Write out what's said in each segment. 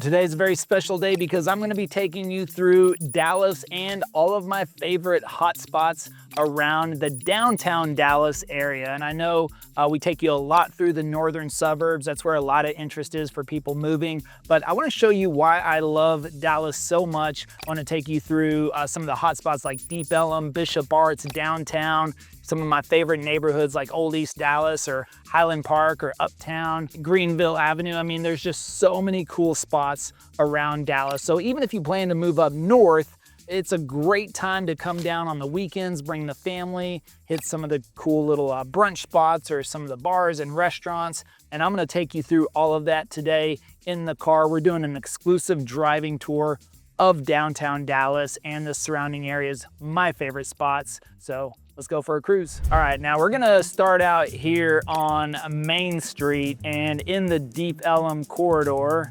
Today's a very special day because I'm going to be taking you through Dallas and all of my favorite hotspots around the downtown Dallas area. And I know we take you a lot through the northern suburbs. That's where a lot of interest is for people moving. But I want to show you why I love Dallas so much. I want to take you through some of the hotspots like Deep Ellum, Bishop Arts, downtown, some of my favorite neighborhoods like Old East Dallas or Highland Park or Uptown, Greenville Avenue. I mean, there's just so many cool spots around Dallas. So even if you plan to move up north, it's a great time to come down on the weekends, bring the family, hit some of the cool little brunch spots or some of the bars and restaurants. And I'm gonna take you through all of that today in the car. We're doing an exclusive driving tour of downtown Dallas and the surrounding areas, my favorite spots. So let's go for a cruise. All right, now we're gonna start out here on Main Street and in the Deep Ellum corridor,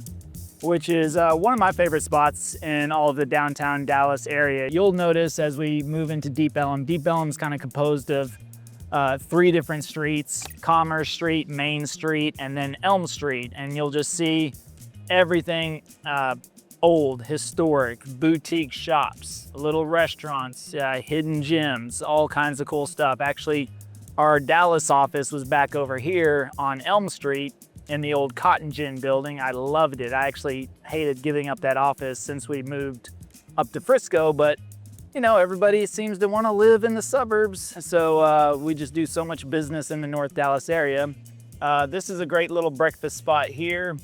which is one of my favorite spots in all of the downtown Dallas area. You'll notice as we move into Deep Ellum is kind of composed of three different streets: Commerce Street, Main Street, and then Elm Street. And you'll just see everything old, historic, boutique shops, little restaurants, hidden gems, all kinds of cool stuff. Actually, our Dallas office was back over here on Elm Street in the old Cotton Gin building. I loved it. I actually hated giving up that office since we moved up to Frisco, but you know, everybody seems to want to live in the suburbs. So we just do so much business in the North Dallas area. This is a great little breakfast spot here,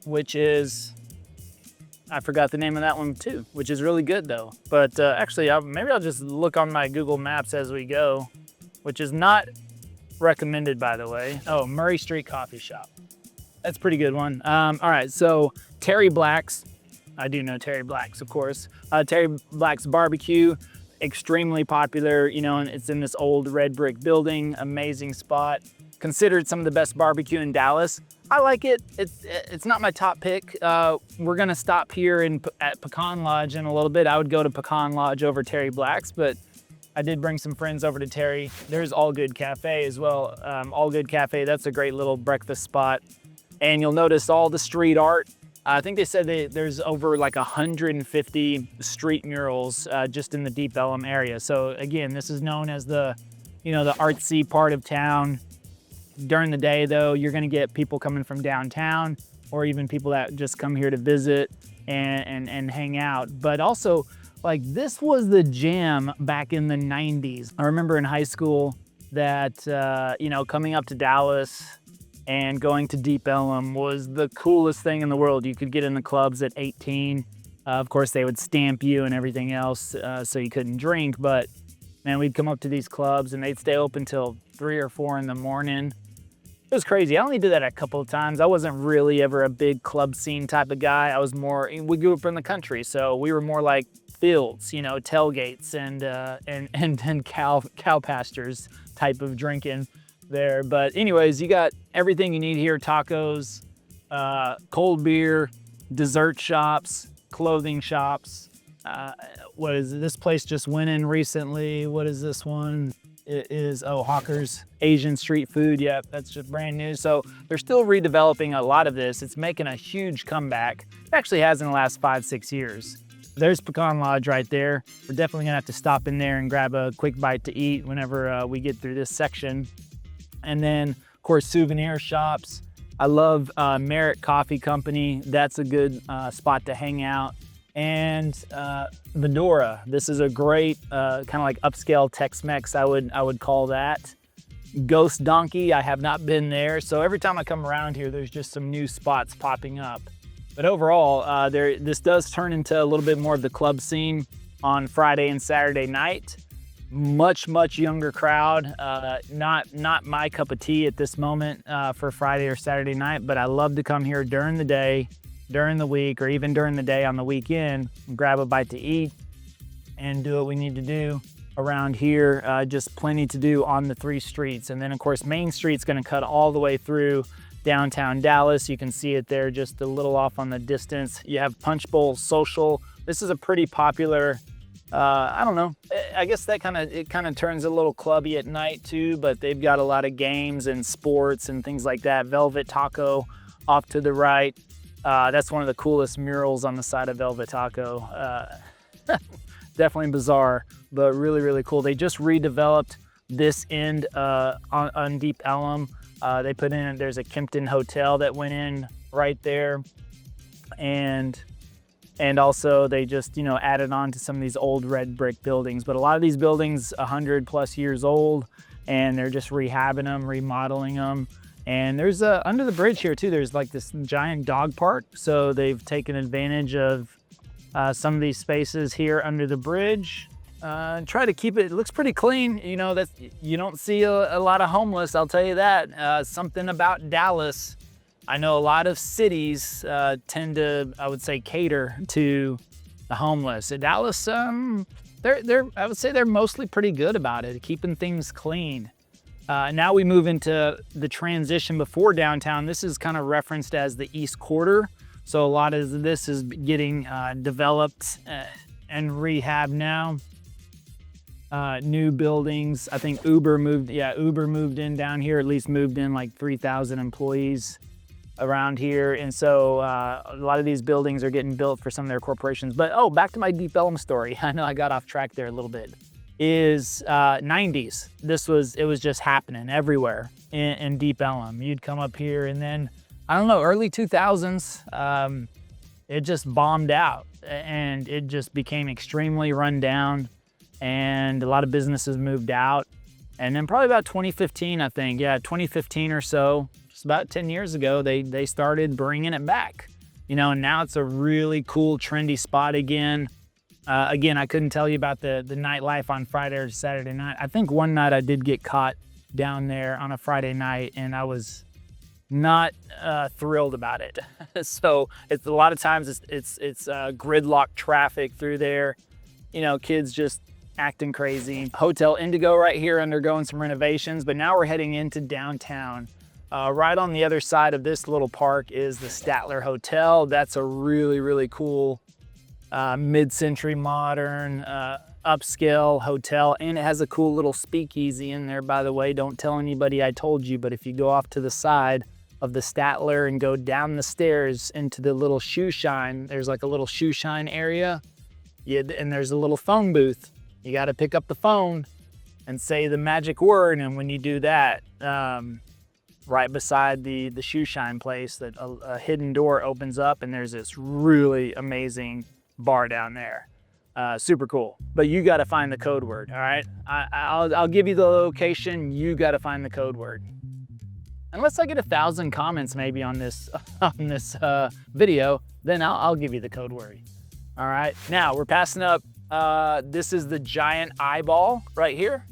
which is, I forgot the name of that one too, which is really good though. But actually, maybe I'll just look on my Google Maps as we go, which is not recommended, by the way. Oh, Murray Street Coffee Shop. That's a pretty good one. All right, so Terry Black's. I do know Terry Black's, of course. Terry Black's Barbecue, extremely popular, you know, and it's in this old red brick building, amazing spot. Considered some of the best barbecue in Dallas. I like it. It's not my top pick. We're gonna stop here at Pecan Lodge in a little bit. I would go to Pecan Lodge over Terry Black's, but I did bring some friends over to Terry. There's All Good Cafe as well. All Good Cafe, that's a great little breakfast spot. And you'll notice all the street art. I think they said there's over like 150 street murals just in the Deep Ellum area. So again, this is known as the, you know, the artsy part of town. During the day though, you're gonna get people coming from downtown or even people that just come here to visit and hang out. But also, like, this was the jam back in the 90s. I remember in high school that, you know, coming up to Dallas and going to Deep Ellum was the coolest thing in the world. You could get in the clubs at 18. Of course, they would stamp you and everything else, so you couldn't drink. But man, we'd come up to these clubs and they'd stay open till 3 or 4 in the morning. It was crazy. I only did that a couple of times. I wasn't really ever a big club scene type of guy. I was more, we grew up in the country, so we were more like fields, you know, tailgates and cow pastures type of drinking there. But anyways, you got everything you need here: tacos, cold beer, dessert shops, clothing shops. What is it? This place just went in recently. What is this one? It is, oh, Hawker's Asian street food. Yep, that's just brand new. So they're still redeveloping a lot of this. It's making a huge comeback. It actually has in the last 5-6 years. There's Pecan Lodge right there. We're definitely gonna have to stop in there and grab a quick bite to eat whenever we get through this section. And then, of course, souvenir shops. I love Merritt Coffee Company. That's a good spot to hang out. And Medora. This is a great kind of like upscale Tex-Mex, I would call that. Ghost Donkey, I have not been there. So every time I come around here, there's just some new spots popping up. But overall, this does turn into a little bit more of the club scene on Friday and Saturday night. Much younger crowd. Not my cup of tea at this moment for Friday or Saturday night, but I love to come here during the day, during the week, or even during the day on the weekend, grab a bite to eat and do what we need to do around here. Just plenty to do on the 3 streets. And then of course, Main Street's gonna cut all the way through downtown Dallas. You can see it there just a little off on the distance. You have Punch Bowl Social. This is a pretty popular, I don't know, I guess that it kind of turns a little clubby at night too, but they've got a lot of games and sports and things like that. Velvet Taco off to the right. That's one of the coolest murals on the side of Velvet Taco. Definitely bizarre, but really, really cool. They just redeveloped this end on Deep Ellum. They put in, there's a Kimpton Hotel that went in right there. And also they just, added on to some of these old red brick buildings. But a lot of these buildings 100+ years old, and they're just rehabbing them, remodeling them. And there's under the bridge here too, there's like this giant dog park. So they've taken advantage of some of these spaces here under the bridge. Try to keep it looks pretty clean. That's, you don't see a lot of homeless, I'll tell you that. Something about Dallas, I know a lot of cities tend to, I would say, cater to the homeless. At Dallas, I would say they're mostly pretty good about it, keeping things clean. Now we move into the transition before downtown. This is kind of referenced as the East Quarter. So a lot of this is getting developed and rehabbed now. New buildings. I think Uber moved in down here, at least moved in like 3,000 employees around here. And so a lot of these buildings are getting built for some of their corporations. But back to my Deep Ellum story. I know I got off track there a little bit. Is 90s. It was just happening everywhere in Deep Ellum. You'd come up here, and then, I don't know, early 2000s, it just bombed out, and it just became extremely run down, and a lot of businesses moved out. And then probably about 2015, I think, 2015 or so, just about 10 years ago, they started bringing it back. And now it's a really cool, trendy spot again. Again, I couldn't tell you about the nightlife on Friday or Saturday night. I think one night I did get caught down there on a Friday night, and I was not thrilled about it. So it's a lot of times it's gridlock traffic through there. Kids just acting crazy. Hotel Indigo right here undergoing some renovations, but now we're heading into downtown. Right on the other side of this little park is the Statler Hotel. That's a really, really cool mid-century modern upscale hotel, and it has a cool little speakeasy in there, by the way. Don't tell anybody I told you, but if you go off to the side of the Statler and go down the stairs into the little shoe shine, there's like a little shoe shine area, and there's a little phone booth. You got to pick up the phone and say the magic word, and when you do that, right beside the shoe shine place, that a hidden door opens up, and there's this really amazing bar down there. Super cool. But you got to find the code word. All right, I'll give you the location. You got to find the code word. Unless I get 1,000 comments maybe on this video, then I'll give you the code word. All right, now we're passing up. This is the giant eyeball right here.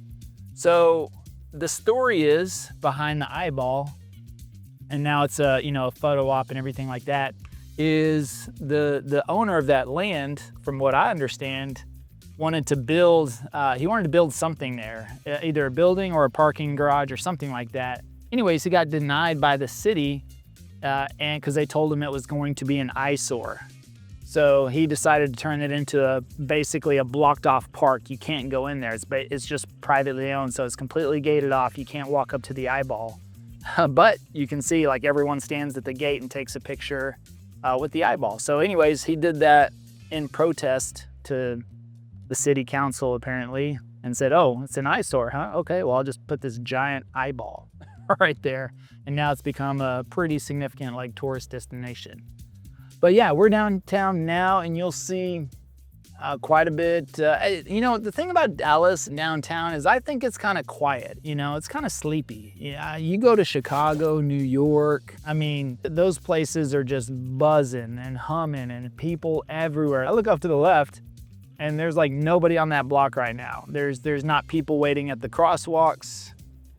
So the story is behind the eyeball, and now it's a photo op and everything like that, is the owner of that land, from what I understand, wanted to build something there, either a building or a parking garage or something like that. Anyways, he got denied by the city, and because they told him it was going to be an eyesore. So he decided to turn it into basically a blocked off park. You can't go in there. It's just privately owned, so it's completely gated off. You can't walk up to the eyeball. But you can see, like, everyone stands at the gate and takes a picture with the eyeball. So anyways, he did that in protest to the city council, apparently, and said, oh, it's an eyesore, huh? Okay, well, I'll just put this giant eyeball right there. And now it's become a pretty significant, like, tourist destination. But yeah, we're downtown now, and you'll see quite a bit. The thing about Dallas downtown is I think it's kind of quiet. It's kind of sleepy. Yeah, you go to Chicago, New York. I mean, those places are just buzzing and humming and people everywhere. I look up to the left, and there's like nobody on that block right now. There's not people waiting at the crosswalks.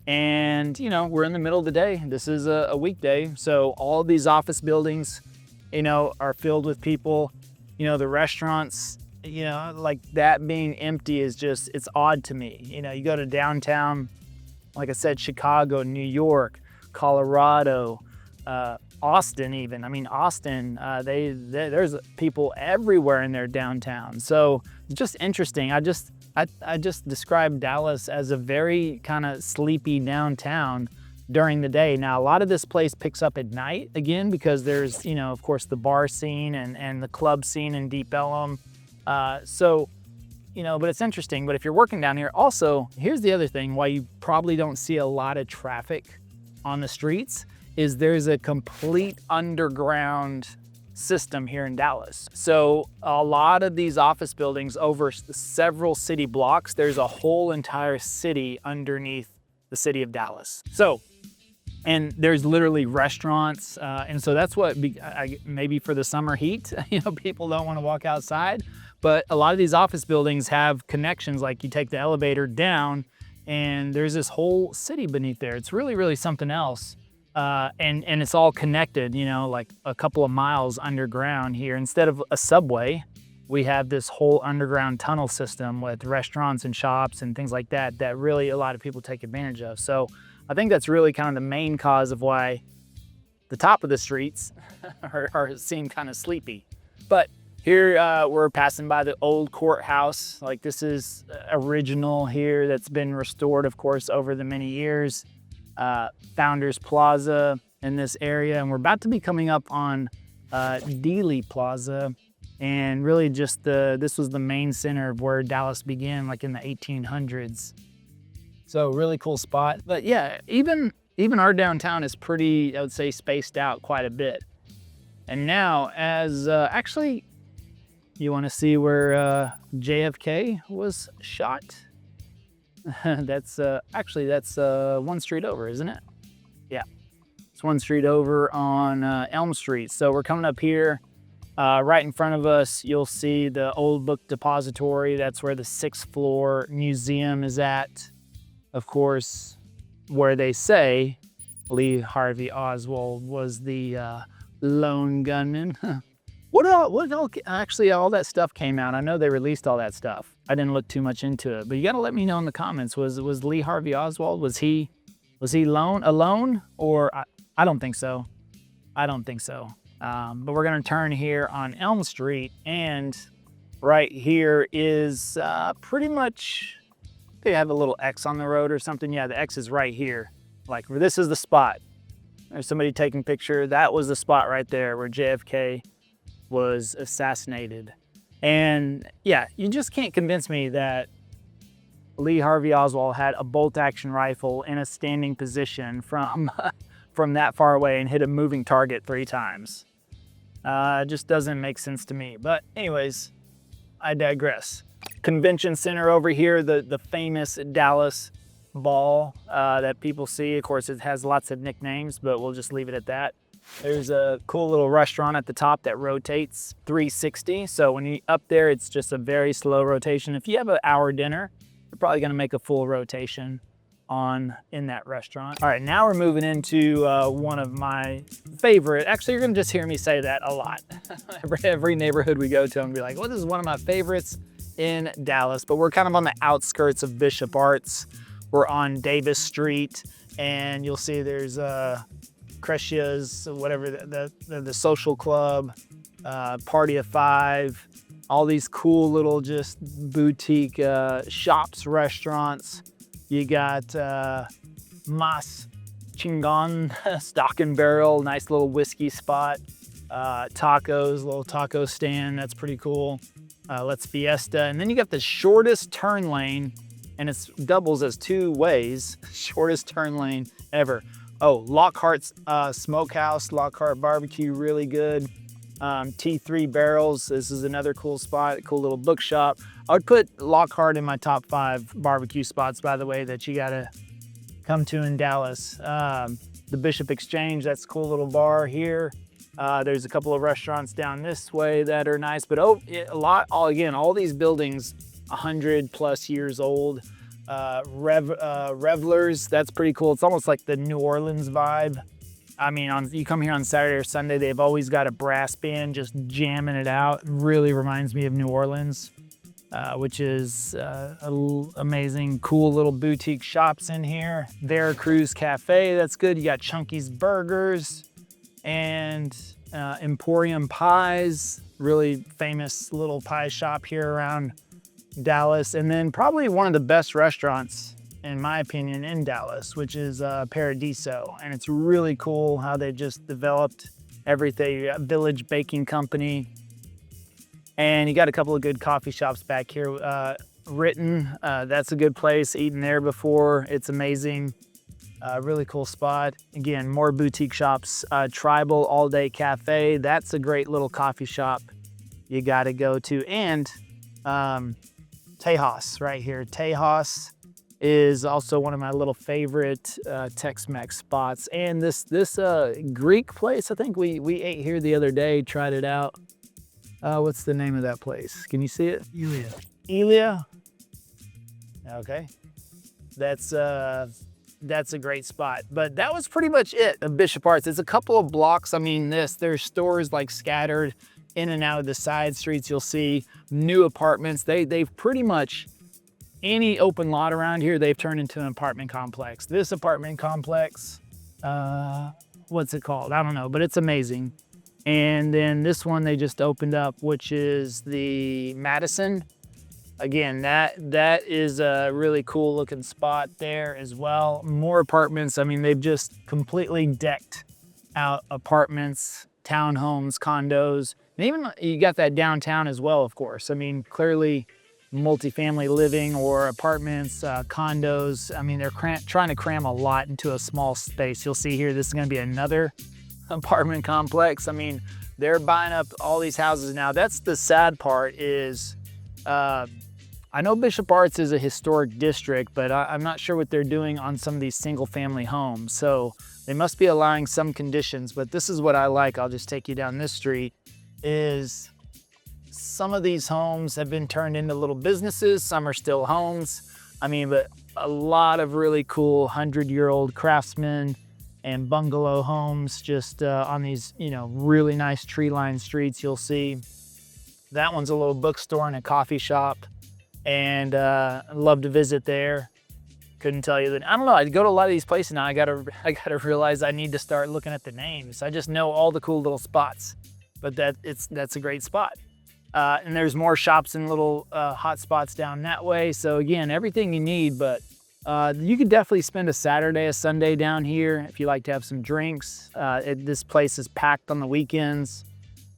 And, we're in the middle of the day. This is a weekday. So all of these office buildings, are filled with people. The restaurants, like that being empty is just, it's odd to me. You go to downtown, like I said, Chicago, New York, Colorado, Austin even. I mean, Austin, there's people everywhere in their downtown. So it's just interesting. I just described Dallas as a very kind of sleepy downtown. during the day. Now, a lot of this place picks up at night again, because there's, you know, of course, the bar scene and the club scene in Deep Ellum. So, you know, but it's interesting. But if you're working down here, also, here's the other thing why you probably don't see a lot of traffic on the streets is there's a complete underground system here in Dallas. So a lot of these office buildings over several city blocks, there's a whole entire city underneath the city of Dallas. So, and there's literally restaurants. And so that's what, maybe for the summer heat, you know, people don't want to walk outside, but a lot of these office buildings have connections. Like you take the elevator down and there's this whole city beneath there. It's really, really something else. And it's all connected, you know, like a couple of miles underground here. Instead of a subway, we have this whole underground tunnel system with restaurants and shops and things like that, that really a lot of people take advantage of. So I think that's really kind of the main cause of why the top of the streets seem kind of sleepy. But here we're passing by the old courthouse. Like this is original here, that's been restored, of course, over the many years. Founders Plaza in this area, and we're about to be coming up on Dealey Plaza, and really just this was the main center of where Dallas began, like in the 1800s. So really cool spot. But yeah, even our downtown is pretty, I would say, spaced out quite a bit. And now, as actually, you want to see where JFK was shot? That's actually, that's one street over, isn't it? Yeah, it's one street over on Elm Street. So we're coming up here, right in front of us, you'll see the old book depository. That's where the 6th floor museum is at. Of course, where they say Lee Harvey Oswald was the lone gunman. What all, actually, all that stuff came out. I know they released all that stuff. I didn't look too much into it, but you got to let me know in the comments. Was Lee Harvey Oswald, was he alone? Or I don't think so. I don't think so. But we're going to turn here on Elm Street, and right here is pretty much, they have a little X on the road or something. Yeah, the X is right here. Like, this is the spot. There's somebody taking a picture. That was the spot right there where JFK was assassinated. And yeah, you just can't convince me that Lee Harvey Oswald had a bolt-action rifle in a standing position from that far away and hit a moving target 3 times. It just doesn't make sense to me. But anyways, I digress. Convention Center over here, the famous Dallas Ball that people see. Of course, it has lots of nicknames, but we'll just leave it at that. There's a cool little restaurant at the top that rotates 360. So when you're up there, it's just a very slow rotation. If you have an hour dinner, you're probably gonna make a full rotation in that restaurant. All right, now we're moving into one of my favorite, actually you're gonna just hear me say that a lot. every neighborhood we go to, I'm gonna be like, well, this is one of my favorites in Dallas, but we're kind of on the outskirts of Bishop Arts. We're on Davis Street, and you'll see there's Crescia's, whatever, the social club, Party of 5, all these cool little just boutique shops, restaurants. You got Mas Chingon, Stock and Barrel, nice little whiskey spot. Tacos, little taco stand, that's pretty cool. Let's Fiesta. And then you got the shortest turn lane, and it doubles as 2 ways. Shortest turn lane ever. Oh, Lockhart's Smokehouse, Lockhart Barbecue, really good. T3 Barrels, this is another cool spot, cool little bookshop. I would put Lockhart in my top 5 barbecue spots, by the way, that you gotta come to in Dallas. The Bishop Exchange, that's a cool little bar here. There's a couple of restaurants down this way that are nice, but again, all these buildings 100+ years old. Revelers, that's pretty cool. It's almost like the New Orleans vibe. I mean, you come here on Saturday or Sunday, they've always got a brass band just jamming it out. It really reminds me of New Orleans, which is amazing. Cool little boutique shops in here. Veracruz Cafe, that's good. You got Chunky's Burgers and Emporium Pies, really famous little pie shop here around Dallas. And then probably one of the best restaurants in my opinion, in Dallas, which is Paradiso. And it's really cool how they just developed everything. You got Village Baking Company, and you got a couple of good coffee shops back here. Written, that's a good place. Eaten there before. It's amazing. Really cool spot. Again, more boutique shops. Tribal All Day Cafe. That's a great little coffee shop you got to go to. And Tejas right here. Tejas is also one of my little favorite Tex-Mex spots. And this Greek place, I think we ate here the other day, tried it out. What's the name of that place? Can you see it? Elia. Okay. That's a great spot. But that was pretty much it of Bishop Arts. It's a couple of blocks. I mean, there's stores like scattered in and out of the side streets. You'll see new apartments. They've pretty much, any open lot around here, they've turned into an apartment complex. This apartment complex, what's it called? I don't know, but it's amazing. And then this one they just opened up, which is the Madison. Again, that is a really cool looking spot there as well. More apartments. I mean, they've just completely decked out apartments, townhomes, condos. And even you got that downtown as well, of course. I mean, clearly multifamily living or apartments, condos. I mean, they're trying to cram a lot into a small space. You'll see here, this is gonna be another apartment complex. I mean, they're buying up all these houses now. That's the sad part is, I know Bishop Arts is a historic district, but I'm not sure what they're doing on some of these single family homes. So they must be allowing some conditions, but this is what I like. I'll just take you down this street. Is some of these homes have been turned into little businesses. Some are still homes. I mean, but a lot of really cool 100-year-old craftsmen and bungalow homes just on these, really nice tree-lined streets. You'll see that one's a little bookstore and a coffee shop, and I'd love to visit there. Couldn't tell you that. I don't know. I go to a lot of these places now. I gotta realize I need to start looking at the names. I just know all the cool little spots, but that's a great spot. And there's more shops and little hot spots down that way. So again, everything you need, but you could definitely spend a Saturday, a Sunday down here if you like to have some drinks. This place is packed on the weekends.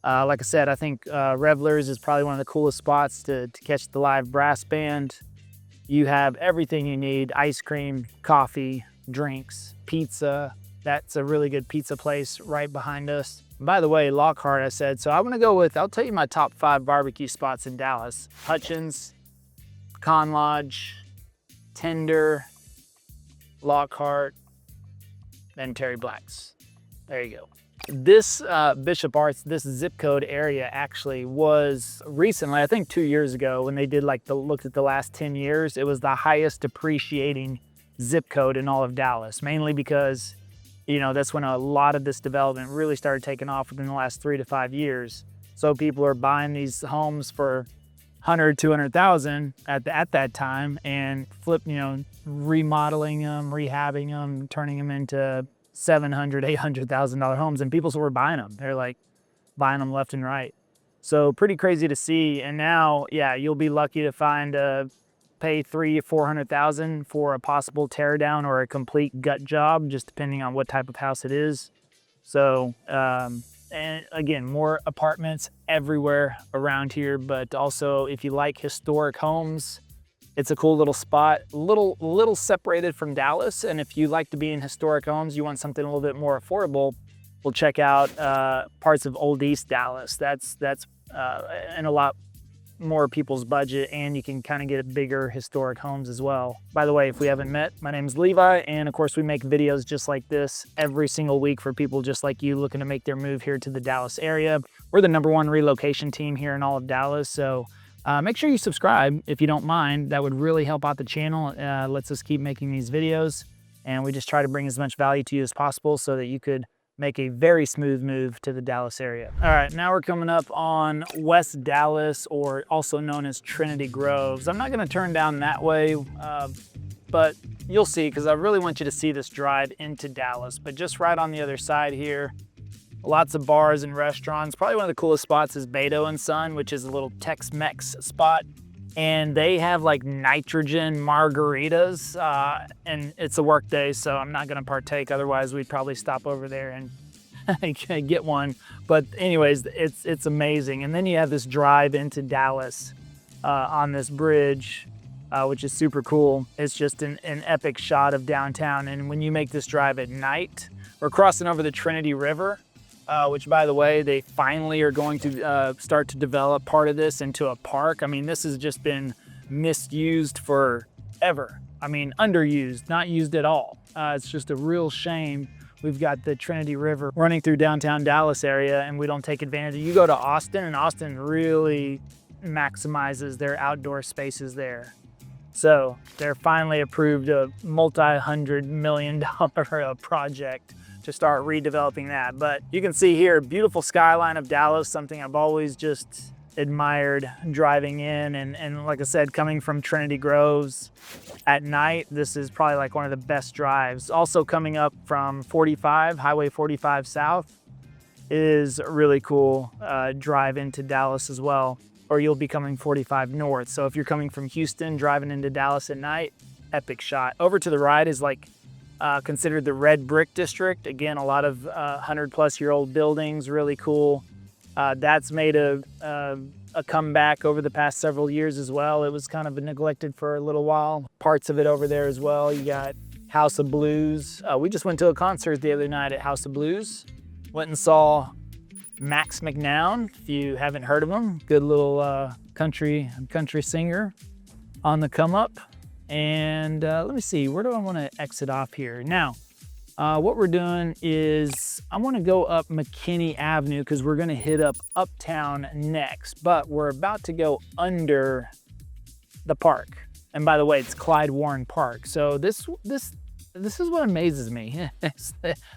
Like I said, I think Revelers is probably one of the coolest spots to catch the live brass band. You have everything you need: ice cream, coffee, drinks, pizza. That's a really good pizza place right behind us. By the way, Lockhart, I said, so I'm gonna go with, I'll tell you my top 5 barbecue spots in Dallas: Hutchins, Con Lodge, Tender, Lockhart, and Terry Black's. There you go. This Bishop Arts, this zip code area actually was recently, I think 2 years ago, when they did looked at the last 10 years, it was the highest depreciating zip code in all of Dallas, mainly because, that's when a lot of this development really started taking off within the last 3 to 5 years. So people are buying these homes for 100, 200,000 at that time and remodeling them, rehabbing them, turning them into $700,000, $800,000 homes, and people were buying them. They're like buying them left and right. So pretty crazy to see. And now, yeah, you'll be lucky to find pay $300,000 or $400,000 for a possible tear down or a complete gut job, just depending on what type of house it is. So, and again, more apartments everywhere around here. But also, if you like historic homes, it's a cool little spot, little separated from Dallas. And if you like to be in historic homes, you want something a little bit more affordable, we'll check out parts of Old East Dallas. That's in a lot more people's budget, and you can kind of get bigger historic homes as well. By the way, if we haven't met, my name is Levi, and of course we make videos just like this every single week for people just like you looking to make their move here to the Dallas area. We're the #1 relocation team here in all of Dallas, so make sure you subscribe if you don't mind. That would really help out the channel. Lets us keep making these videos, and we just try to bring as much value to you as possible so that you could make a very smooth move to the Dallas area. All right, now we're coming up on West Dallas, or also known as Trinity Groves. I'm not gonna turn down that way, but you'll see, because I really want you to see this drive into Dallas. But just right on the other side here, lots of bars and restaurants. Probably one of the coolest spots is Beto and Son, which is a little Tex-Mex spot. and they have like nitrogen margaritas, and it's a work day, so I'm not gonna partake. Otherwise, we'd probably stop over there and get one. But anyways, it's amazing. And then you have this drive into Dallas on this bridge, which is super cool. It's just an epic shot of downtown. And when you make this drive at night, we're crossing over the Trinity River, which, by the way, they finally are going to start to develop part of this into a park. I mean, this has just been misused forever. I mean, underused, not used at all. It's just a real shame. We've got the Trinity River running through downtown Dallas area, and we don't take advantage. You go to Austin, and Austin really maximizes their outdoor spaces there. So they're finally approved a multi-$100 million project to start redeveloping that. But you can see here, beautiful skyline of Dallas, something I've always just admired driving in. And like I said, coming from Trinity Groves at night, this is probably like one of the best drives. Also coming up from 45, Highway 45 South is a really cool drive into Dallas as well. Or you'll be coming 45 North. So if you're coming from Houston, driving into Dallas at night, epic shot. Over to the right is like considered the red brick district. Again, a lot of 100-plus-year-old buildings, really cool. That's made a comeback over the past several years as well. It was kind of neglected for a little while. Parts of it over there as well. You got House of Blues. We just went to a concert the other night at House of Blues. Went and saw Max McNown, if you haven't heard of him. Good little country singer on the come up. And let me see, where do I want to exit off here? Now, what we're doing is I want to go up McKinney Avenue because we're going to hit up Uptown next, but we're about to go under the park. And by the way, it's Klyde Warren Park. So this is what amazes me.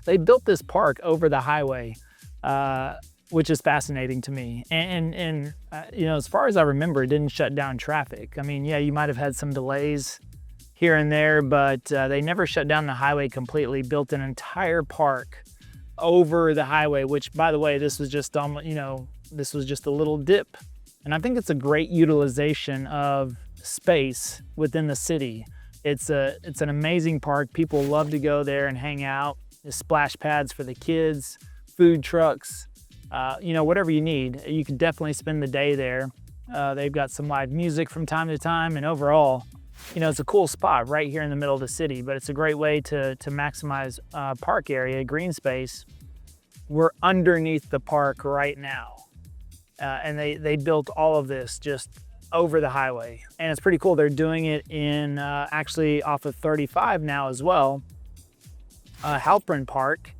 They built this park over the highway, which is fascinating to me. And you know, as far as I remember, it didn't shut down traffic. I mean, yeah, you might have had some delays here and there, but they never shut down the highway completely, built an entire park over the highway, which, by the way, this was just, you know, this was just a little dip. And I think it's a great utilization of space within the city. It's an amazing park. People love to go there and hang out. There's splash pads for the kids, food trucks, you know, whatever you need. You can definitely spend the day there. They've got some live music from time to time, and overall, you know, it's a cool spot right here in the middle of the city, but it's a great way to maximize park area, green space. We're underneath the park right now, and they built all of this just over the highway, and it's pretty cool. They're doing it in actually off of 35 now as well. Halpern Park,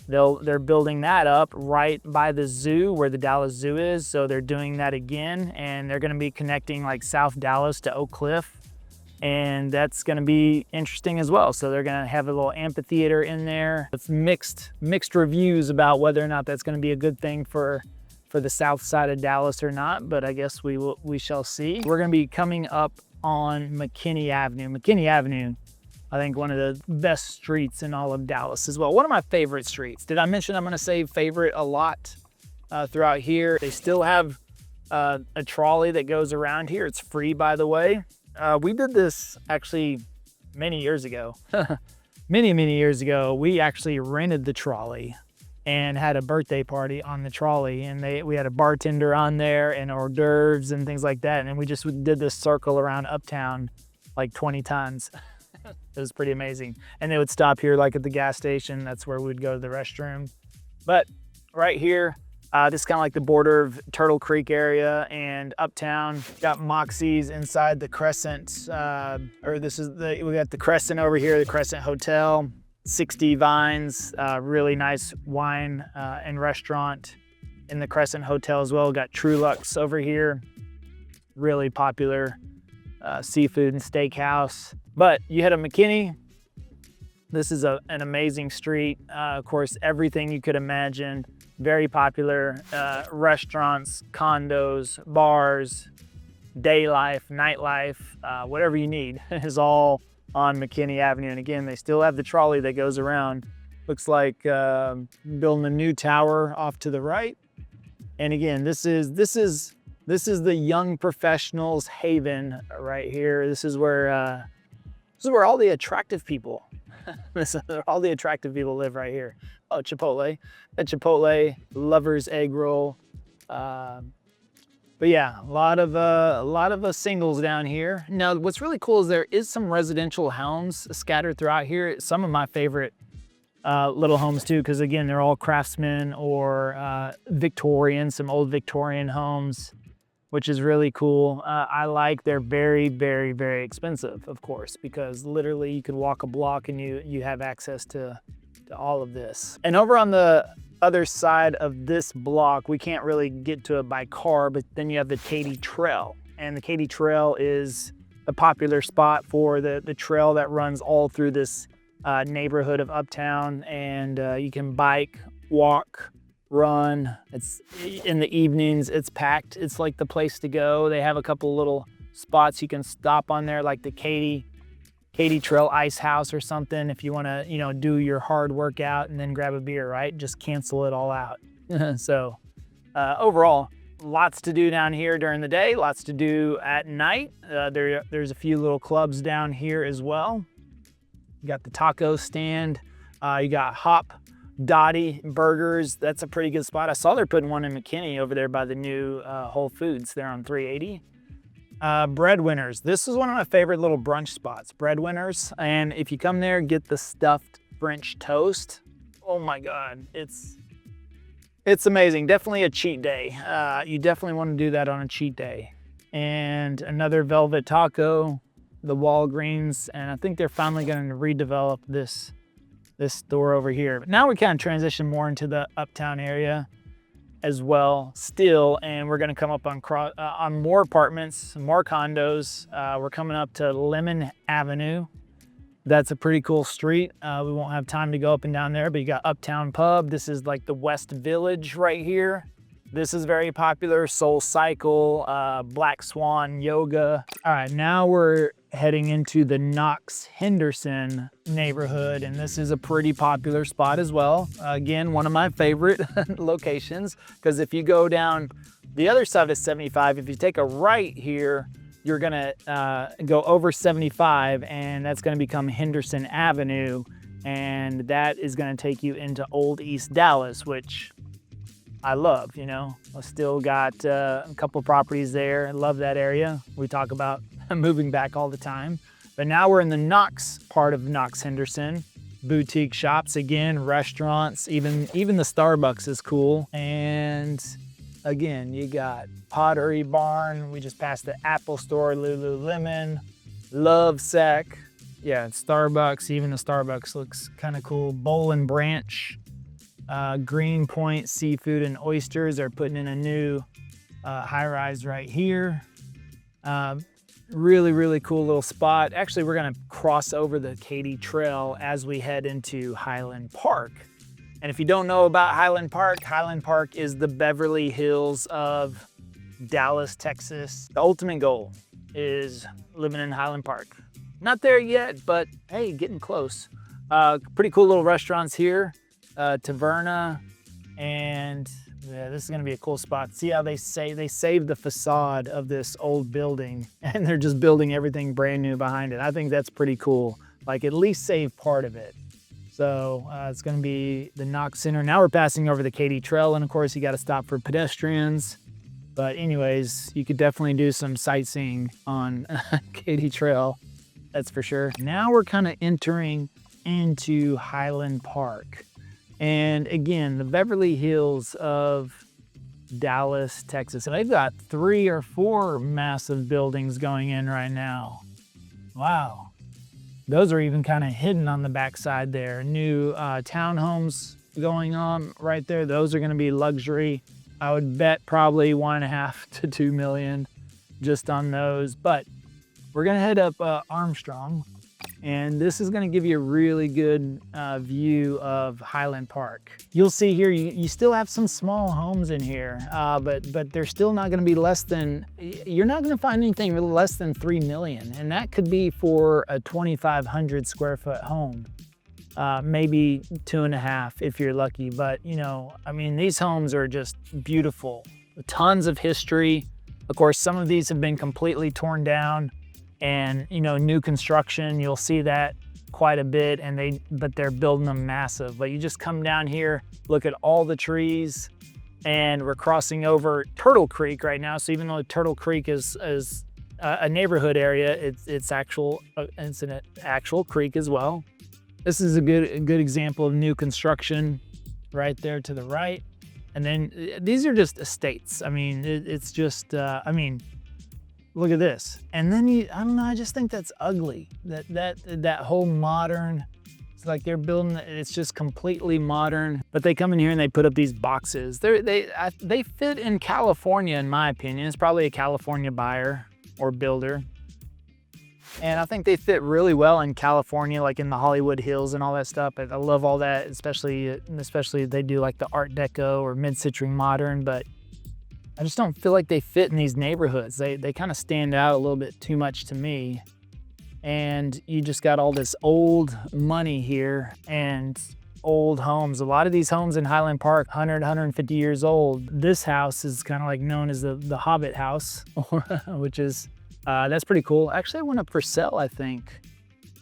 they're building that up right by the zoo where the Dallas Zoo is. So they're doing that again, and they're going to be connecting like South Dallas to Oak Cliff, and that's going to be interesting as well. So they're going to have a little amphitheater in there. It's mixed reviews about whether or not that's going to be a good thing for the south side of Dallas or not, but I guess we shall see. We're going to be coming up on McKinney Avenue. McKinney Avenue, I think one of the best streets in all of Dallas as well. One of my favorite streets. Did I mention I'm going to say favorite a lot throughout here? They still have a trolley that goes around here. It's free, by the way. We did this actually many years ago. many years ago. We actually rented the trolley and had a birthday party on the trolley, and we had a bartender on there and hors d'oeuvres and things like that, and we just did this circle around Uptown like 20 times. It was pretty amazing. And they would stop here like at the gas station. That's where we'd go to the restroom. But right here, this is kind of like the border of Turtle Creek area and Uptown. Got Moxie's inside the Crescent, we got the Crescent over here, the Crescent Hotel. 60 Vines, really nice wine and restaurant in the Crescent Hotel as well. Got Trulux over here, really popular seafood and steakhouse. But you head to McKinney. This is an amazing street. Of course, everything you could imagine. Very popular restaurants, condos, bars, day life, nightlife, whatever you need is all on McKinney Avenue. And again, they still have the trolley that goes around. Looks like building a new tower off to the right. And again, this is This is the young professionals haven right here. This is where all the attractive people, all the attractive people live right here. Oh, Chipotle, a Chipotle, Lover's Egg Roll. But yeah, a lot of singles down here. Now, what's really cool is there is some residential homes scattered throughout here. Some of my favorite little homes too, because again, they're all craftsmen or Victorian, some old Victorian homes, which is really cool. I like, they're very, very, very expensive, of course, because literally you could walk a block and you have access to all of this. And over on the other side of this block, we can't really get to it by car, but then you have the Katy Trail. And the Katy Trail is a popular spot for the trail that runs all through this neighborhood of Uptown. And you can bike, walk, run. It's in the evenings, it's packed. It's like the place to go. They have a couple little spots you can stop on there, like the Katy Trail Ice House or something, if you want to, you know, do your hard workout and then grab a beer, right? Just cancel it all out. So overall, lots to do down here during the day, lots to do at night. There's a few little clubs down here as well. You got the taco stand, you got Hop Dottie Burgers. That's a pretty good spot. I saw they're putting one in McKinney over there by the new Whole Foods there on 380. Breadwinners. This is one of my favorite little brunch spots, Breadwinners. And if you come there, get the stuffed French toast. Oh my God, it's amazing. Definitely a cheat day. You definitely want to do that on a cheat day. And another Velvet Taco, the Walgreens, and I think they're finally going to redevelop this store over here. But now we kind of transition more into the Uptown area as well still, and we're going to come up on more apartments, more condos. We're coming up to Lemon Avenue. That's a pretty cool street. We won't have time to go up and down there, but you got Uptown Pub. This is like the West Village right here. This is very popular. Soul Cycle, Black Swan Yoga. All right, now we're heading into the Knox Henderson neighborhood, and this is a pretty popular spot as well. Again, one of my favorite locations, because if you go down the other side of 75, if you take a right here, you're gonna go over 75, and that's gonna become Henderson Avenue, and that is gonna take you into Old East Dallas, which I love, you know. I still got a couple properties there. I love that area. We talk about moving back all the time. But now we're in the Knox part of Knox Henderson. Boutique shops again, restaurants, even the Starbucks is cool. And again, you got Pottery Barn. We just passed the Apple Store, Lululemon, Lovesac. Yeah, Starbucks, even the Starbucks looks kind of cool. Bowl and Branch. Greenpoint Seafood and Oysters are putting in a new high-rise right here. Really, really cool little spot. Actually, we're gonna cross over the Katy Trail as we head into Highland Park. And if you don't know about Highland Park is the Beverly Hills of Dallas, Texas. The ultimate goal is living in Highland Park. Not there yet, but hey, getting close. Pretty cool little restaurants here. Taverna, and yeah, this is gonna be a cool spot. See how they saved the facade of this old building, and they're just building everything brand new behind it. I think that's pretty cool. Like, at least save part of it. So it's gonna be the Knox Center. Now we're passing over the Katy Trail, and of course you gotta stop for pedestrians. But anyways, you could definitely do some sightseeing on Katy Trail, that's for sure. Now we're kind of entering into Highland Park. And again, the Beverly Hills of Dallas, Texas. And they've got 3 or 4 massive buildings going in right now. Wow. Those are even kind of hidden on the backside there. New townhomes going on right there. Those are going to be luxury. I would bet probably 1.5 to 2 million just on those. But we're going to head up Armstrong. And this is going to give you a really good view of Highland Park. You'll see here, you still have some small homes in here, but they're still not going to be less than, you're not going to find anything really less than 3 million. And that could be for a 2,500 square foot home. Maybe 2.5 if you're lucky. But you know, I mean, these homes are just beautiful. Tons of history. Of course, some of these have been completely torn down, and new construction, you'll see that quite a bit, but they're building them massive. But you just come down here, look at all the trees, and we're crossing over Turtle Creek right now. So even though Turtle Creek is a neighborhood area, it's an actual creek as well. This is a good example of new construction right there to the right. And then these are just estates. I mean, it's just, look at this. And then I don't know, I just think that's ugly. That whole modern, it's like they're building, it's just completely modern. But they come in here and they put up these boxes. They fit in California, in my opinion. It's probably a California buyer or builder. And I think they fit really well in California, like in the Hollywood Hills and all that stuff. I love all that, especially they do like the Art Deco or mid-century modern, but I just don't feel like they fit in these neighborhoods. They kind of stand out a little bit too much to me. And you just got all this old money here and old homes. A lot of these homes in Highland Park, 100, 150 years old. This house is kind of like known as the Hobbit house, which is, that's pretty cool. Actually, it went up for sale, I think.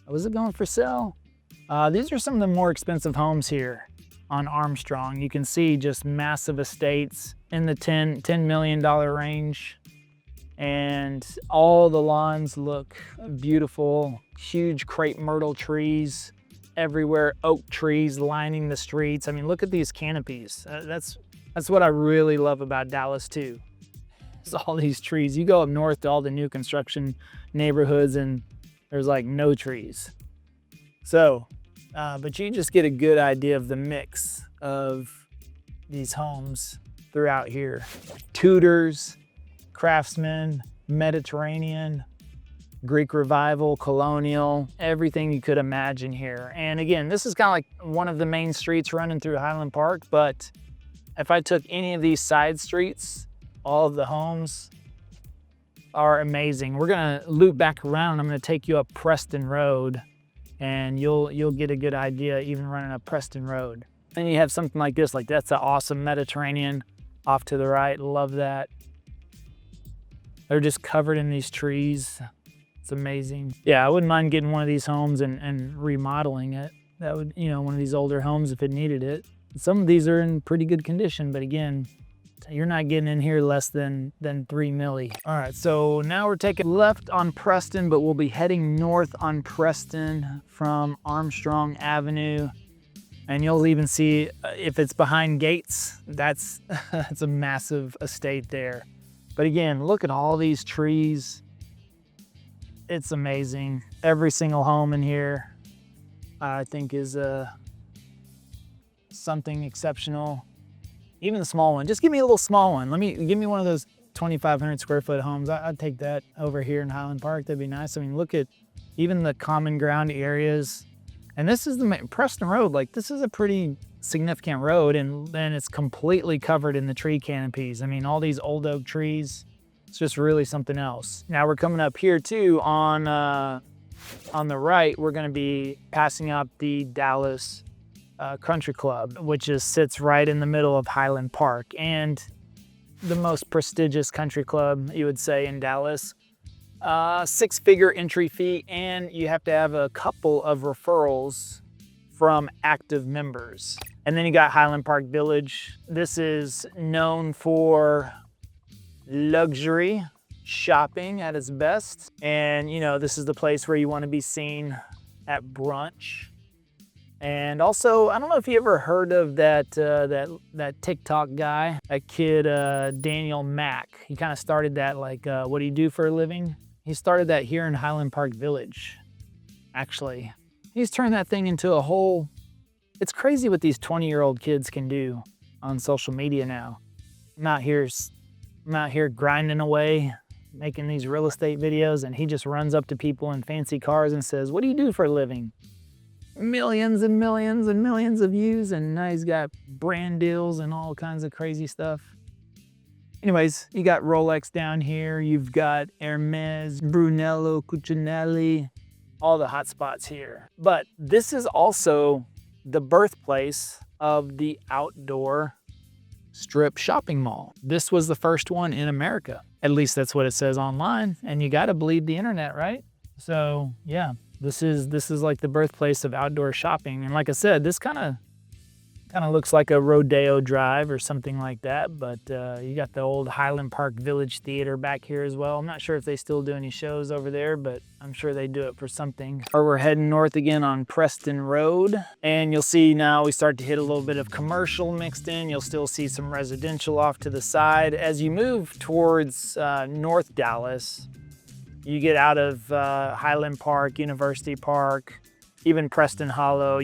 Was it going for sale? These are some of the more expensive homes here on Armstrong. You can see just massive estates in the $10 million range. And all the lawns look beautiful. Huge crepe myrtle trees everywhere, oak trees lining the streets. I mean, look at these canopies. That's what I really love about Dallas too. It's all these trees. You go up north to all the new construction neighborhoods and there's like no trees. So, but you just get a good idea of the mix of these homes throughout here. Tudors, Craftsman, Mediterranean, Greek Revival, Colonial, everything you could imagine here. And again, this is kind of like one of the main streets running through Highland Park, but if I took any of these side streets, all of the homes are amazing. We're gonna loop back around. I'm gonna take you up Preston Road and you'll get a good idea even running up Preston Road. Then you have something like this, like that's an awesome Mediterranean off to the right. Love that. They're just covered in these trees. It's amazing. Yeah, I wouldn't mind getting one of these homes and remodeling it. That would, one of these older homes if it needed it. Some of these are in pretty good condition, but again, you're not getting in here less than $3 million. All right, so now we're taking left on Preston, but we'll be heading north on Preston from Armstrong Avenue. And you'll even see if it's behind gates, that's a massive estate there. But again, look at all these trees. It's amazing. Every single home in here, I think, is something exceptional. Even the small one. Just give me a little small one. Give me one of those 2,500 square foot homes. I'd take that over here in Highland Park. That'd be nice. I mean, look at even the common ground areas. And this is the Preston Road. Like, this is a pretty significant road, and then it's completely covered in the tree canopies. I mean, all these old oak trees. It's just really something else. Now we're coming up here too on the right. We're going to be passing up the Dallas Country Club, which sits right in the middle of Highland Park, and the most prestigious country club, you would say, in Dallas. 6-figure entry fee, and you have to have a couple of referrals from active members. And then you got Highland Park Village. This is known for luxury shopping at its best. And this is the place where you want to be seen at brunch. And also, I don't know if you ever heard of that TikTok guy, that kid, Daniel Mack. He kind of started that, like, what do you do for a living? He started that here in Highland Park Village, actually. He's turned that thing into a whole, it's crazy what these 20-year-old kids can do on social media now. I'm out here grinding away, making these real estate videos, and he just runs up to people in fancy cars and says, what do you do for a living? Millions and millions and millions of views, and now he's got brand deals and all kinds of crazy stuff. Anyways, you got Rolex down here, you've got Hermes, Brunello, Cucinelli, all the hot spots here. But this is also the birthplace of the outdoor strip shopping mall. This was the first one in America. At least that's what it says online, and you gotta believe the internet, right? So yeah, this is like the birthplace of outdoor shopping. And like I said, this kind of looks like a Rodeo Drive or something like that, but you got the old Highland Park Village Theater back here as well. I'm not sure if they still do any shows over there, but I'm sure they do it for something. Or we're heading north again on Preston Road, and you'll see now we start to hit a little bit of commercial mixed in. You'll still see some residential off to the side. As you move towards North Dallas, you get out of Highland Park, University Park, even Preston Hollow.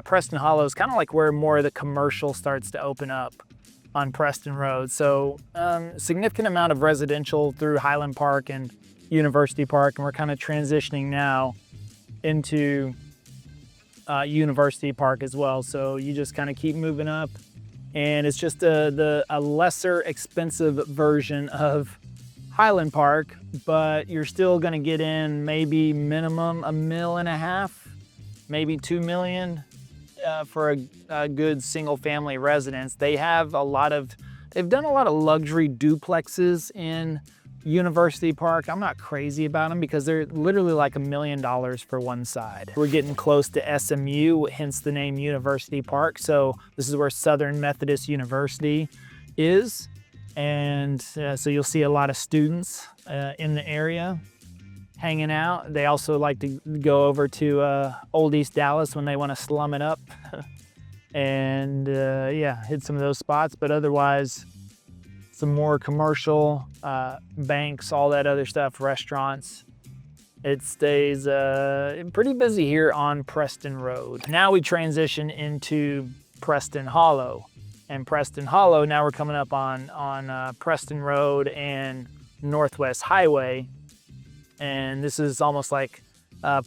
Preston Hollow is kind of like where more of the commercial starts to open up on Preston Road. So significant amount of residential through Highland Park and University Park, and we're kind of transitioning now into University Park as well. So you just kind of keep moving up, and it's just a lesser expensive version of Highland Park, but you're still gonna get in maybe minimum $1.5 million, maybe $2 million for a good single family residence. They've done a lot of luxury duplexes in University Park. I'm not crazy about them because they're literally like $1 million for one side. We're getting close to SMU, hence the name University Park. So this is where Southern Methodist University is. And so you'll see a lot of students in the area hanging out. They also like to go over to Old East Dallas when they want to slum it up and hit some of those spots. But otherwise, some more commercial, banks, all that other stuff, restaurants. It stays pretty busy here on Preston Road. Now we transition into Preston Hollow. And Preston Hollow, now we're coming up on Preston Road and Northwest Highway. And this is almost like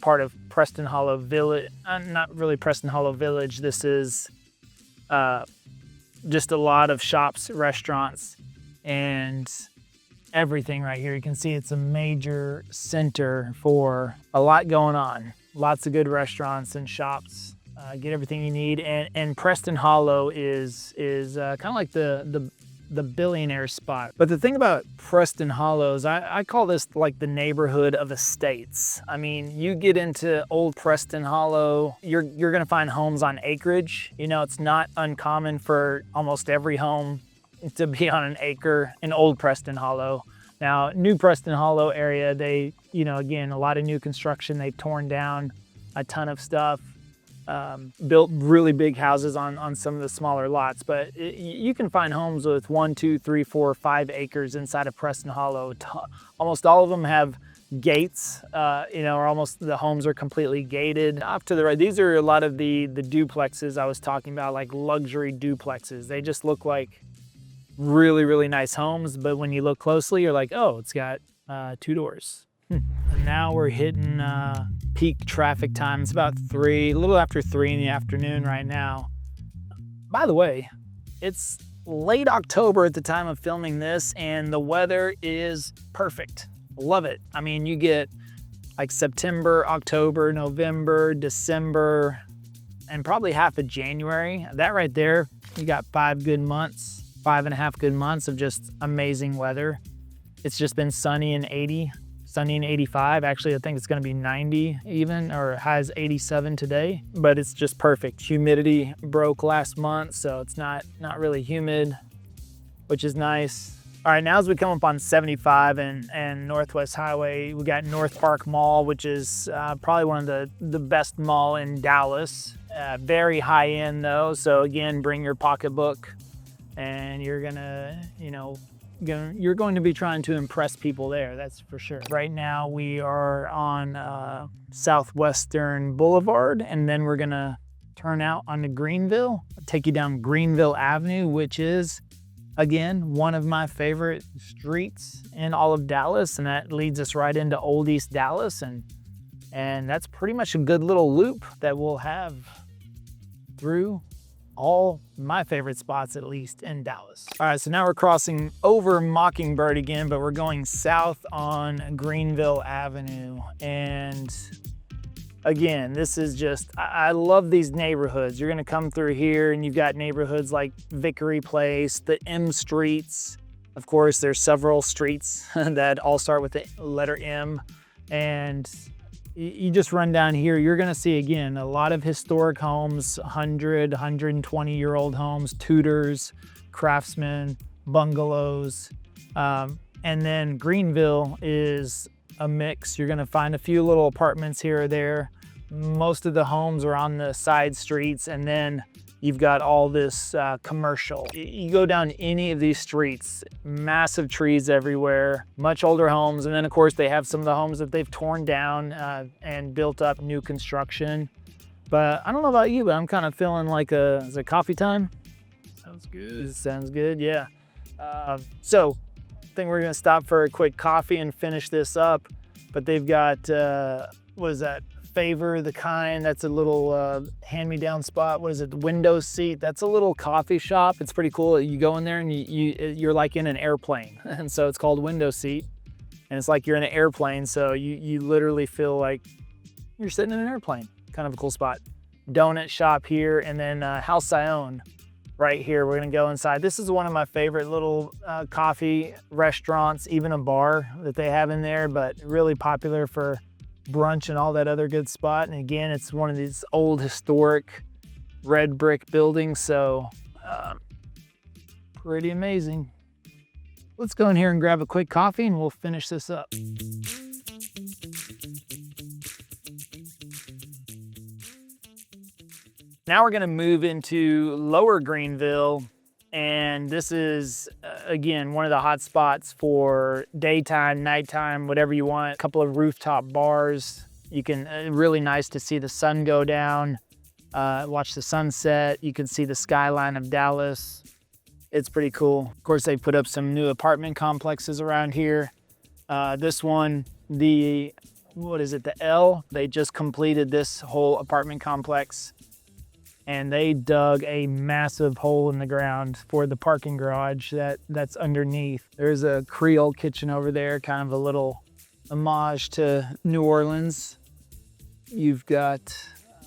part of Preston Hollow Village. Not really Preston Hollow Village. This is just a lot of shops, restaurants, and everything right here. You can see it's a major center for a lot going on. Lots of good restaurants and shops. Get everything you need. And Preston Hollow is kind of like the billionaire spot. But the thing about Preston Hollow is I call this like the neighborhood of estates. I mean, you get into old Preston Hollow, you're gonna find homes on acreage. You know, it's not uncommon for almost every home to be on an acre in old Preston Hollow. Now, new Preston Hollow area, they, again, a lot of new construction. They've torn down a ton of stuff. Built really big houses on some of the smaller lots, but you can find homes with 1, 2, 3, 4, 5 acres inside of Preston Hollow. Almost all of them have gates, or almost the homes are completely gated. Off to the right, these are a lot of the duplexes I was talking about, like luxury duplexes. They just look like really, really nice homes, but when you look closely, you're like, oh, it's got 2 doors. And now we're hitting peak traffic time. It's about a little after 3 in the afternoon right now. By the way, it's late October at the time of filming this, and the weather is perfect. Love it. I mean, you get like September, October, November, December, and probably half of January. That right there, you got 5 good months, 5.5 good months of just amazing weather. It's just been sunny and 80. Sunny and 85. Actually, I think it's going to be 90 even, or has 87 today, but it's just perfect. Humidity broke last month, so it's not really humid, which is nice. All right, now as we come up on 75 and Northwest Highway, we got NorthPark Mall, which is probably one of the best mall in Dallas. Very high end though, so again, bring your pocketbook, and you're gonna, you're going to be trying to impress people there, that's for sure. Right now we are on Southwestern Boulevard, and then we're gonna turn out onto Greenville, take you down Greenville Avenue, which is, again, one of my favorite streets in all of Dallas, and that leads us right into Old East Dallas, and that's pretty much a good little loop that we'll have through all my favorite spots, at least in Dallas. All right, so now we're crossing over Mockingbird again, but we're going south on Greenville Avenue. And again, this is just, I love these neighborhoods. You're gonna come through here and you've got neighborhoods like Vickery Place, the M streets. Of course, there's several streets that all start with the letter M. And you just run down here, you're gonna see, again, a lot of historic homes, 100, 120-year-old homes, Tudors, Craftsman, bungalows. And then Greenville is a mix. You're gonna find a few little apartments here or there. Most of the homes are on the side streets, and then you've got all this commercial. You go down any of these streets, massive trees everywhere, much older homes, and then of course they have some of the homes that they've torn down and built up new construction. But I don't know about you, but I'm kind of feeling like is it coffee time? Sounds good. Sounds good, yeah. So I think we're gonna stop for a quick coffee and finish this up. But they've got, what is that? Favor the Kind, that's a little hand-me-down spot. What is it, the window seat? That's a little coffee shop. It's pretty cool. You go in there and you're like in an airplane. And so it's called window seat. And it's like you're in an airplane. So you literally feel like you're sitting in an airplane. Kind of a cool spot. Donut shop here, and then House I Own right here. We're gonna go inside. This is one of my favorite little coffee restaurants, even a bar that they have in there, but really popular for brunch and all that other good spot. And again, it's one of these old historic red brick buildings, so pretty amazing. Let's go in here and grab a quick coffee and we'll finish this up. Now we're gonna move into Lower Greenville, and this is, again, one of the hot spots for daytime, nighttime, whatever you want. A couple of rooftop bars. You can, really nice to see the sun go down, watch the sunset. You can see the skyline of Dallas. It's pretty cool. Of course, they put up some new apartment complexes around here. This one, what is it, the L? They just completed this whole apartment complex, and they dug a massive hole in the ground for the parking garage that's underneath. There's a Creole kitchen over there, kind of a little homage to New Orleans. You've got,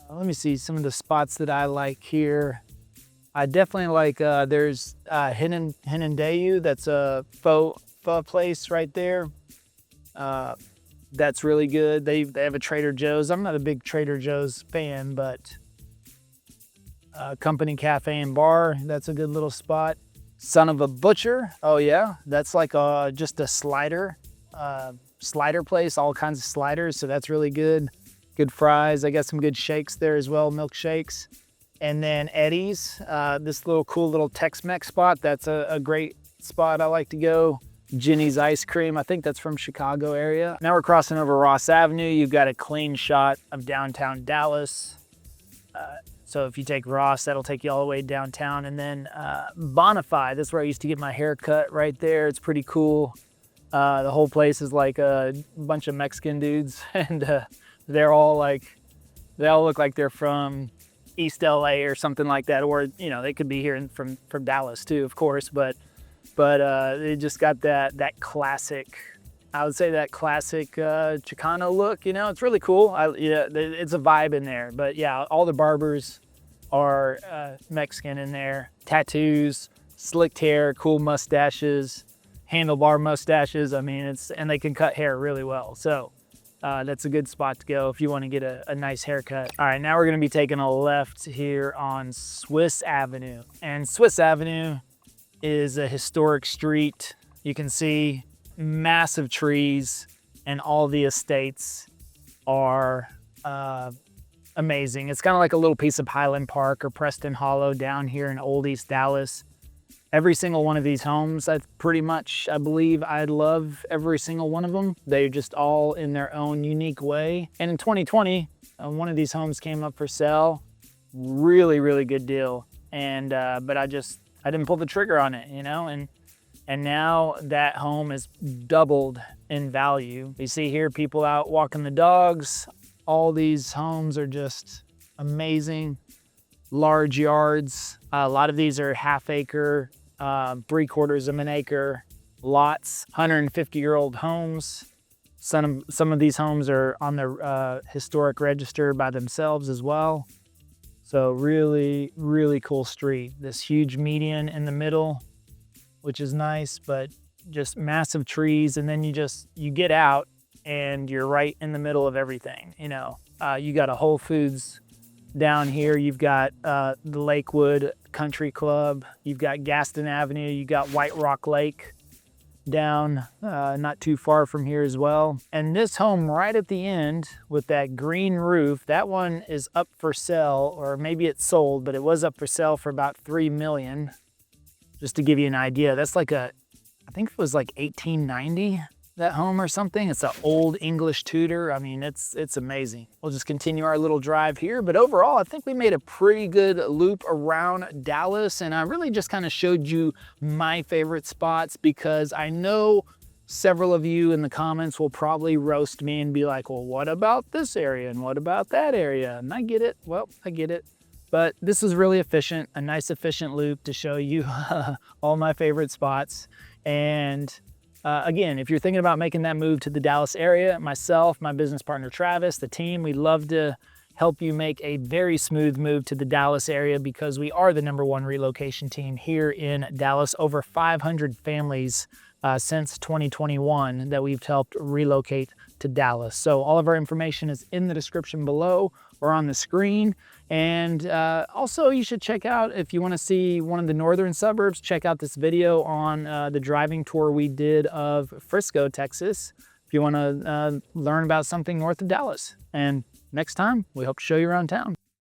let me see some of the spots that I like here. I definitely like, there's Hinendeu, that's a pho place right there. That's really good. They have a Trader Joe's. I'm not a big Trader Joe's fan, but Company Cafe and Bar, that's a good little spot. Son of a Butcher, oh yeah, that's like just a slider place, all kinds of sliders, so that's really good. Good fries, I got some good shakes there as well, milkshakes. And then Eddie's, this little cool little Tex-Mex spot, that's a great spot I like to go. Jenny's Ice Cream, I think that's from Chicago area. Now we're crossing over Ross Avenue. You've got a clean shot of downtown Dallas. So if you take Ross, that'll take you all the way downtown. And then Bonify, that's where I used to get my hair cut right there. It's pretty cool. The whole place is like a bunch of Mexican dudes, and they all look like they're from East LA or something like that. Or, you know, they could be here from Dallas too, of course, but they just got that classic, I would say that classic Chicano look, you know. It's really cool. Yeah, it's a vibe in there. But yeah, all the barbers are Mexican in there. Tattoos, slicked hair, cool mustaches, handlebar mustaches. I mean, and they can cut hair really well. So that's a good spot to go if you want to get a nice haircut. All right, now we're gonna be taking a left here on Swiss Avenue. And Swiss Avenue is a historic street. You can see massive trees, and all the estates are amazing. It's kind of like a little piece of Highland Park or Preston Hollow down here in Old East Dallas. Every single one of these homes, I believe I love every single one of them. They're just all in their own unique way. And in 2020, one of these homes came up for sale. Really, really good deal. And but I didn't pull the trigger on it, you know, and now that home is doubled in value. You see here people out walking the dogs. All these homes are just amazing. Large yards. A lot of these are half acre, 3/4 of an acre lots, 150-year-old homes. Some of these homes are on the historic register by themselves as well. So really, really cool street. This huge median in the middle, which is nice, but just massive trees. And then you get out and you're right in the middle of everything. You know, you got a Whole Foods down here. You've got the Lakewood Country Club. You've got Gaston Avenue. You got White Rock Lake down not too far from here as well. And this home right at the end with that green roof, that one is up for sale, or maybe it's sold, but it was up for sale for about $3 million. Just to give you an idea, that's like I think it was like 1890, that home or something. It's an old English Tudor. I mean, it's amazing. We'll just continue our little drive here, but overall, I think we made a pretty good loop around Dallas, and I really just kind of showed you my favorite spots, because I know several of you in the comments will probably roast me and be like, well, what about this area? And what about that area? And I get it. Well, I get it. But this is really efficient, a nice efficient loop to show you all my favorite spots. And again, if you're thinking about making that move to the Dallas area, myself, my business partner Travis, the team, we'd love to help you make a very smooth move to the Dallas area, because we are the #1 relocation team here in Dallas. Over 500 families since 2021 that we've helped relocate to Dallas. So all of our information is in the description below or on the screen. And also you should check out, if you want to see one of the northern suburbs, check out this video on the driving tour we did of Frisco, Texas, if you want to learn about something north of Dallas. And next time, we hope to show you around town.